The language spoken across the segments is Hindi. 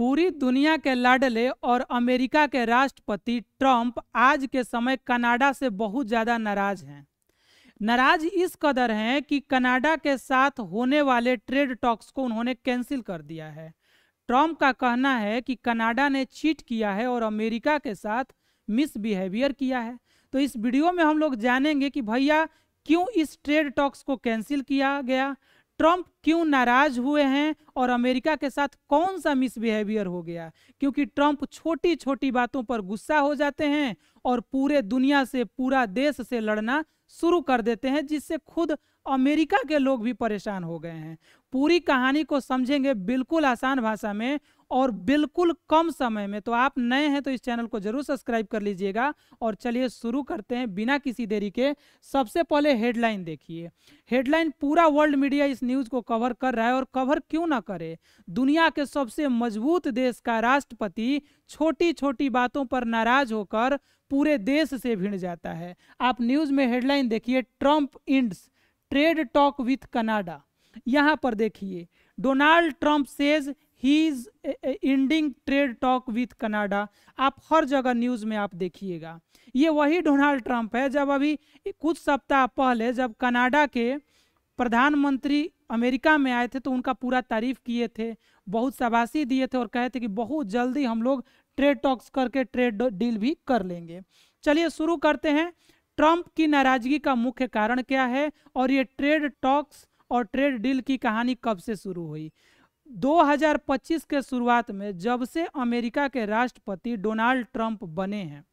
पूरी दुनिया के लाडले और अमेरिका के राष्ट्रपति ट्रंप आज के समय कनाडा से बहुत ज़्यादा नाराज हैं। नाराज इस कदर हैं कि कनाडा के साथ होने वाले ट्रेड टॉक्स को उन्होंने कैंसिल कर दिया है। ट्रंप का कहना है कि कनाडा ने चीट किया है और अमेरिका के साथ मिसबिहेवियर किया है। तो इस वीडियो में हम लोग जानेंगे कि भैया क्यों इस ट्रेड टॉक्स को कैंसिल किया गया, ट्रंप क्यों नाराज हुए हैं और अमेरिका के साथ कौन सा मिसबिहेवियर हो गया। क्योंकि ट्रंप छोटी छोटी बातों पर गुस्सा हो जाते हैं और पूरे दुनिया से, पूरा देश से लड़ना शुरू कर देते हैं, जिससे खुद अमेरिका के लोग भी परेशान हो गए हैं। पूरी कहानी को समझेंगे बिल्कुल आसान भाषा में और बिल्कुल कम समय में। तो आप नए हैं तो इस चैनल को जरूर सब्सक्राइब कर लीजिएगा। और चलिए शुरू करते हैं बिना किसी देरी के। सबसे पहले हेडलाइन देखिए। हेडलाइन, पूरा वर्ल्ड मीडिया इस न्यूज़ को कवर कर रहा है और कवर क्यों ना करे। दुनिया के सबसे मजबूत देश का राष्ट्रपति छोटी छोटी बातों पर नाराज होकर पूरे देश से भिड़ जाता है। आप न्यूज़ में हेडलाइन देखिए, Trump ends trade talk with Canada. यहाँ पर देखिए, Donald Trump says he is ending trade talk with Canada. आप हर जगह न्यूज़ में आप देखिएगा, ये वही डोनाल्ड ट्रंप है जब अभी कुछ सप्ताह पहले जब कनाडा के प्रधानमंत्री अमेरिका में आए थे तो उनका पूरा तारीफ किए थे, बहुत शाबाशी दिए थे और कहे थे कि बहुत जल्दी हम लोग ट्रेड टॉक्स करके ट्रेड डील भी कर लेंगे। चलिए शुरू करते हैं। ट्रंप की नाराजगी का मुख्य कारण क्या है और ये ट्रेड टॉक्स और ट्रेड डील की कहानी कब से शुरू हुई। 2025 के शुरुआत में जब से अमेरिका के राष्ट्रपति डोनाल्ड ट्रंप बने हैं,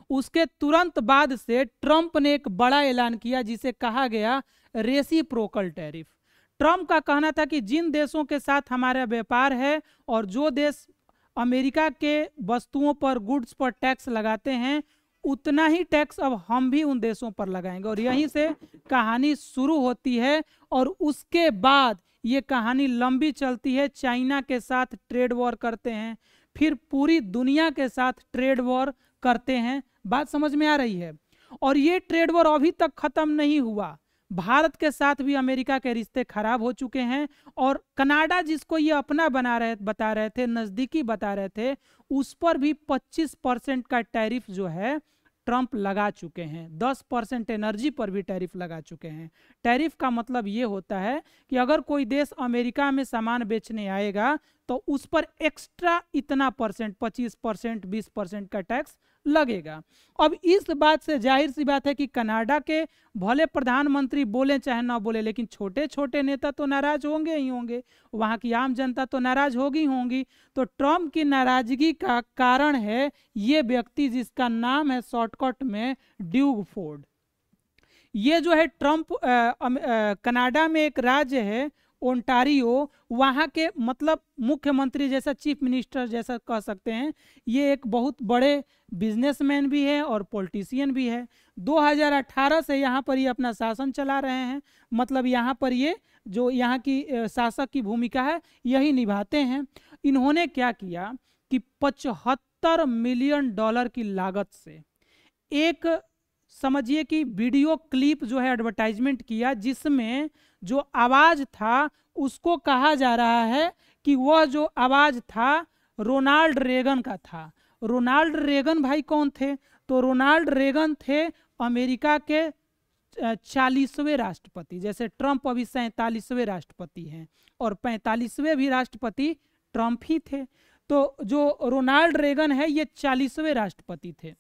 उसके तुरंत बाद से ट्रंप ने एक बड़ा ऐलान किया जिसे कहा गया रेसिप्रोकल टैरिफ। ट्रंप का कहना था कि जिन देशों के साथ हमारा व्यापार है और जो देश अमेरिका के वस्तुओं पर, गुड्स पर टैक्स लगाते हैं, उतना ही टैक्स अब हम भी उन देशों पर लगाएंगे। और यहीं से कहानी शुरू होती है और उसके बाद ये कहानी लंबी चलती है। चाइना के साथ ट्रेड वॉर करते हैं, फिर पूरी दुनिया के साथ ट्रेड वॉर करते हैं। बात समझ में आ रही है। और ये ट्रेड वॉर अभी तक खत्म नहीं हुआ। भारत के साथ भी अमेरिका के रिश्ते खराब हो चुके हैं और कनाडा जिसको ये अपना बता रहे थे, नज़दीकी बता रहे थे, उस पर भी 25% का टैरिफ जो है ट्रंप लगा चुके हैं। 10% एनर्जी पर भी टैरिफ लगा चुके हैं। टैरिफ का मतलब ये होता है कि अगर कोई देश अमेरिका में सामान बेचने आएगा तो उस पर एक्स्ट्रा इतना परसेंट, 25%, 20% का टैक्स लगेगा। अब इस बात से जाहिर सी बात है कि कनाडा के भले प्रधानमंत्री बोले चाहे ना बोले, लेकिन छोटे छोटे नेता तो नाराज होंगे ही होंगे, वहाँ की आम जनता तो नाराज होगी। तो ट्रंप की नाराजगी का कारण है ये व्यक्ति जिसका नाम है शॉर्टकट में ड्यूग फोर्ड। ये जो है ट्रंप कनाडा में एक राज्य है ओंटारियो, वहाँ के मतलब मुख्यमंत्री जैसा, चीफ मिनिस्टर जैसा कह सकते हैं। ये एक बहुत बड़े बिजनेसमैन भी है और पॉलिटिशियन भी है। 2018 से यहाँ पर ये अपना शासन चला रहे हैं। मतलब यहाँ पर ये जो यहाँ की शासक की भूमिका है यही निभाते हैं। इन्होंने क्या किया कि $75 मिलियन की लागत से एक, समझिए कि वीडियो क्लिप जो है एडवर्टाइजमेंट किया, जिसमें जो आवाज था उसको कहा जा रहा है कि वह जो आवाज था रोनाल्ड रेगन का था। रोनाल्ड रेगन भाई कौन थे? तो रोनाल्ड रेगन थे अमेरिका के 40वें राष्ट्रपति। जैसे ट्रंप अभी 47वें राष्ट्रपति हैं और 45वें भी राष्ट्रपति ट्रंप ही थे। तो जो रोनाल्ड रेगन है ये 40वें राष्ट्रपति थे।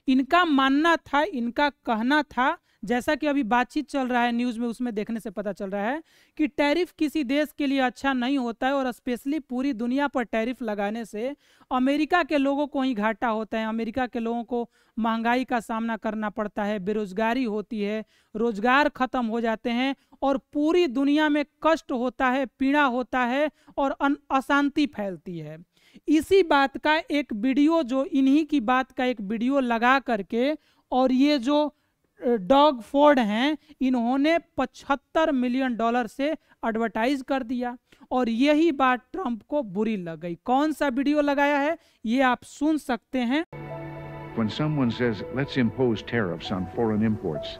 इनका मानना था, इनका कहना था, जैसा कि अभी बातचीत चल रहा है न्यूज़ में, उसमें देखने से पता चल रहा है कि टैरिफ किसी देश के लिए अच्छा नहीं होता है और स्पेशली पूरी दुनिया पर टैरिफ लगाने से अमेरिका के लोगों को ही घाटा होता है। अमेरिका के लोगों को महंगाई का सामना करना पड़ता है, बेरोजगारी होती है, रोजगार खत्म हो जाते हैं और पूरी दुनिया में कष्ट होता है, पीड़ा होता है और अशांति फैलती है। इसी बात का एक वीडियो, जो इन्हीं की बात का एक वीडियो लगा करके, और ये जो डॉग फोर्ड हैं इन्होंने $75 मिलियन से एडवर्टाइज कर दिया और यही बात ट्रंप को बुरी लग गई। कौन सा वीडियो लगाया है ये आप सुन सकते हैं। When someone says, let's impose tariffs on foreign imports,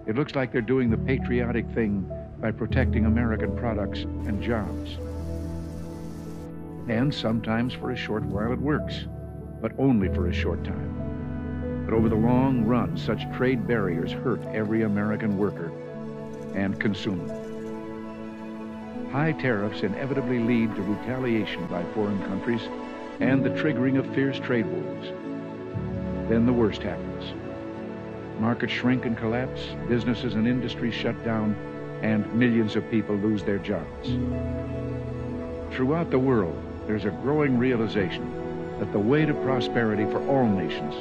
it looks like they're doing the patriotic thing by protecting American products and jobs. And sometimes for a short while it works, but only for a short time. But over the long run, such trade barriers hurt every American worker and consumer. High tariffs inevitably lead to retaliation by foreign countries and the triggering of fierce trade wars. Then the worst happens. Markets shrink and collapse, businesses and industries shut down, and millions of people lose their jobs. Throughout the world, there's a growing realization that the way to prosperity for all nations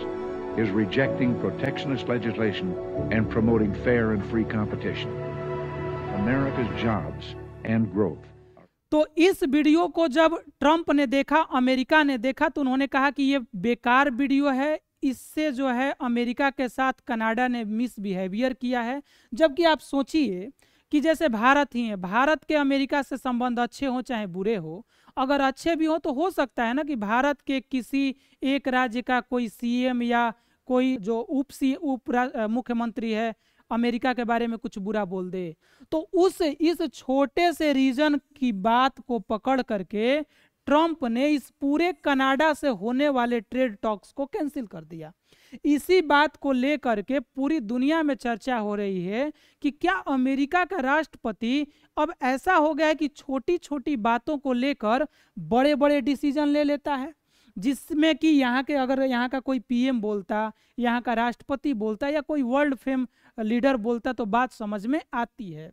is rejecting protectionist legislation and promoting fair and free competition. America's jobs and growth. तो इस वीडियो को जब ट्रंप ने देखा, अमेरिका ने देखा, तो उन्होंने कहा कि ये बेकार वीडियो है, इससे जो है अमेरिका के साथ कनाडा ने मिसबिहेवियर किया है। जबकि आप सोचिए कि जैसे भारत ही है, भारत के अमेरिका से संबंध अच्छे हो चाहे बुरे हो, अगर अच्छे भी हो तो हो सकता है ना कि भारत के किसी एक राज्य का कोई सीएम या कोई जो मुख्यमंत्री है अमेरिका के बारे में कुछ बुरा बोल दे। तो इस छोटे से रीजन की बात को पकड़ करके ट्रंप ने इस पूरे कनाडा से होने वाले ट्रेड टॉक्स को कैंसिल कर दिया। इसी बात को लेकर के पूरी दुनिया में चर्चा हो रही है कि क्या अमेरिका का राष्ट्रपति अब ऐसा हो गया है कि छोटी छोटी बातों को लेकर बड़े बड़े डिसीजन ले लेता है, जिसमें कि अगर यहाँ का कोई पीएम बोलता, यहाँ का राष्ट्रपति बोलता या कोई वर्ल्ड फेम लीडर बोलता तो बात समझ में आती है।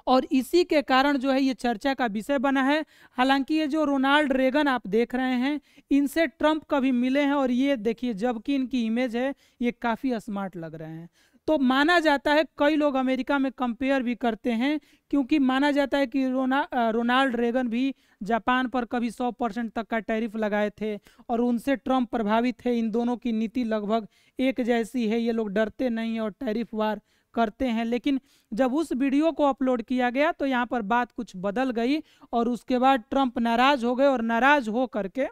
और इसी के कारण जो है ये चर्चा का विषय बना है। हालांकि ये जो रोनाल्ड रेगन आप देख रहे हैं, इनसे ट्रंप कभी मिले हैं और ये देखिए, जबकि इनकी इमेज है ये काफ़ी स्मार्ट लग रहे हैं। तो माना जाता है, कई लोग अमेरिका में कंपेयर भी करते हैं, क्योंकि माना जाता है कि रोनाल्ड रेगन भी जापान पर कभी 100% तक का टैरिफ लगाए थे और उनसे ट्रंप प्रभावित है। इन दोनों की नीति लगभग एक जैसी है, ये लोग डरते नहीं और टैरिफ वार करते हैं। लेकिन जब उस वीडियो को अपलोड किया गया तो यहाँ पर बात कुछ बदल गई और उसके बाद ट्रंप नाराज हो गए और नाराज हो करके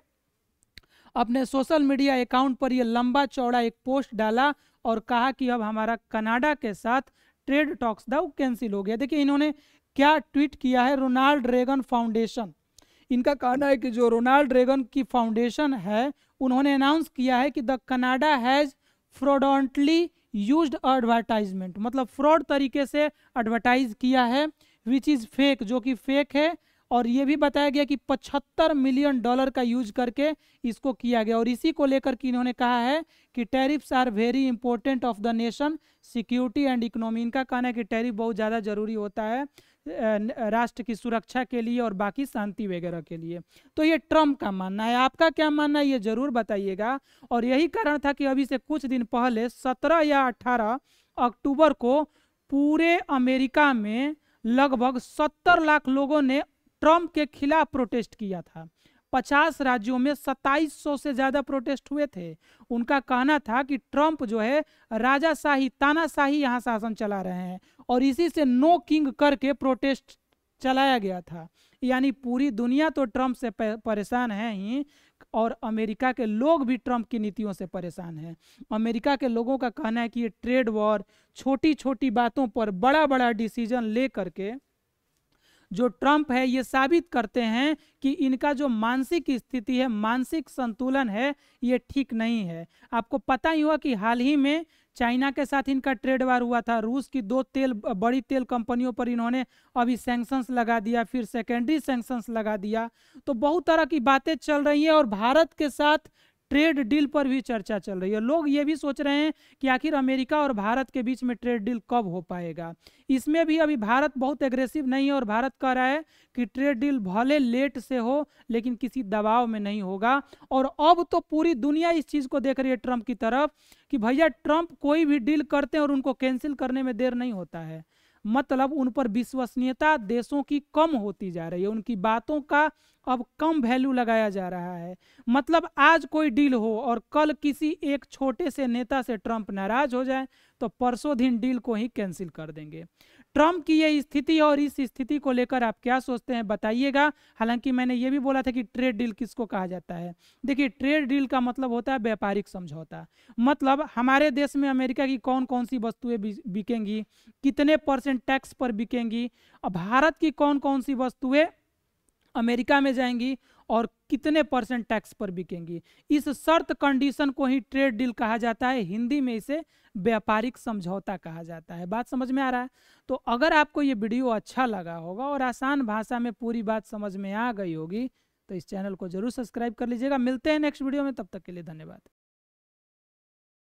अपने सोशल मीडिया अकाउंट पर ये लंबा चौड़ा एक पोस्ट डाला और कहा कि अब हमारा कनाडा के साथ ट्रेड टॉक्स था वो कैंसिल हो गया। देखिए इन्होंने क्या ट्वीट किया है। रोनाल्ड रेगन फाउंडेशन, इनका कहना है कि जो रोनाल्ड रेगन की फाउंडेशन है, उन्होंने अनाउंस किया है कि the Canada has fraudulently used advertisement, मतलब फ्रॉड तरीके से एडवर्टाइज किया है, विच इज़ फेक, जो कि फेक है। और ये भी बताया गया कि $75 मिलियन का यूज करके इसको किया गया। और इसी को लेकर कि इन्होंने कहा है कि tariffs are very important of the nation security and economy. इनका कहना है कि टैरिफ बहुत ज़्यादा जरूरी होता है राष्ट्र की सुरक्षा के लिए और बाकी शांति वगैरह के लिए। तो ये ट्रंप का मानना है। आपका क्या मानना है ये जरूर बताइएगा। और यही कारण था कि अभी से कुछ दिन पहले 17 या 18 अक्टूबर को पूरे अमेरिका में लगभग 70 लाख लोगों ने ट्रंप के खिलाफ प्रोटेस्ट किया था। 50 राज्यों में 2700 से ज़्यादा प्रोटेस्ट हुए थे। उनका कहना था कि ट्रंप जो है राजाशाही, तानाशाही यहाँ शासन चला रहे हैं और इसी से नो किंग करके प्रोटेस्ट चलाया गया था। यानी पूरी दुनिया तो ट्रंप से परेशान है ही और अमेरिका के लोग भी ट्रंप की नीतियों से परेशान हैं। अमेरिका के लोगों का कहना है कि ये ट्रेड वॉर, छोटी छोटी बातों पर बड़ा बड़ा डिसीजन ले करके जो ट्रंप है ये साबित करते हैं कि इनका जो मानसिक स्थिति है, मानसिक संतुलन है, ये ठीक नहीं है। आपको पता ही हुआ कि हाल ही में चाइना के साथ इनका ट्रेड वार हुआ था। रूस की 2 बड़ी तेल कंपनियों पर इन्होंने अभी सैंक्शंस लगा दिया, फिर सेकेंडरी सैंक्शंस लगा दिया। तो बहुत तरह की बातें चल रही हैं और भारत के साथ ट्रेड डील पर भी चर्चा चल रही है। लोग ये भी सोच रहे हैं कि आखिर अमेरिका और भारत के बीच में ट्रेड डील कब हो पाएगा। इसमें भी अभी भारत बहुत एग्रेसिव नहीं है और भारत कह रहा है कि ट्रेड डील भले लेट से हो लेकिन किसी दबाव में नहीं होगा। और अब तो पूरी दुनिया इस चीज़ को देख रही है ट्रंप की तरफ कि भैया ट्रंप कोई भी डील करते हैं और उनको कैंसिल करने में देर नहीं होता है। मतलब उन पर विश्वसनीयता देशों की कम होती जा रही है, उनकी बातों का अब कम वैल्यू लगाया जा रहा है। मतलब आज कोई डील हो और कल किसी एक छोटे से नेता से ट्रंप नाराज हो जाए तो परसों दिन डील को ही कैंसिल कर देंगे। ट्रंप की ये स्थिति और इस स्थिति को लेकर आप क्या सोचते हैं बताइएगा। हालांकि मैंने ये भी बोला था कि ट्रेड डील किसको कहा जाता है। देखिए ट्रेड डील का मतलब होता है व्यापारिक समझौता। मतलब हमारे देश में अमेरिका की कौन कौन सी वस्तुएं बिकेंगी, कितने % टैक्स पर बिकेंगी, और भारत की कौन कौन सी वस्तुएं अमेरिका में जाएंगी और कितने % टैक्स पर बिकेंगी। इस शर्त कंडीशन को ही ट्रेड डील कहा जाता है, हिंदी में इसे व्यापारिक समझौता कहा जाता है। बात समझ में आ रहा है? तो अगर आपको ये वीडियो अच्छा लगा होगा और आसान भाषा में पूरी बात समझ में आ गई होगी तो इस चैनल को जरूर सब्सक्राइब कर लीजिएगा। मिलते हैं नेक्स्ट वीडियो में, तब तक के लिए धन्यवाद।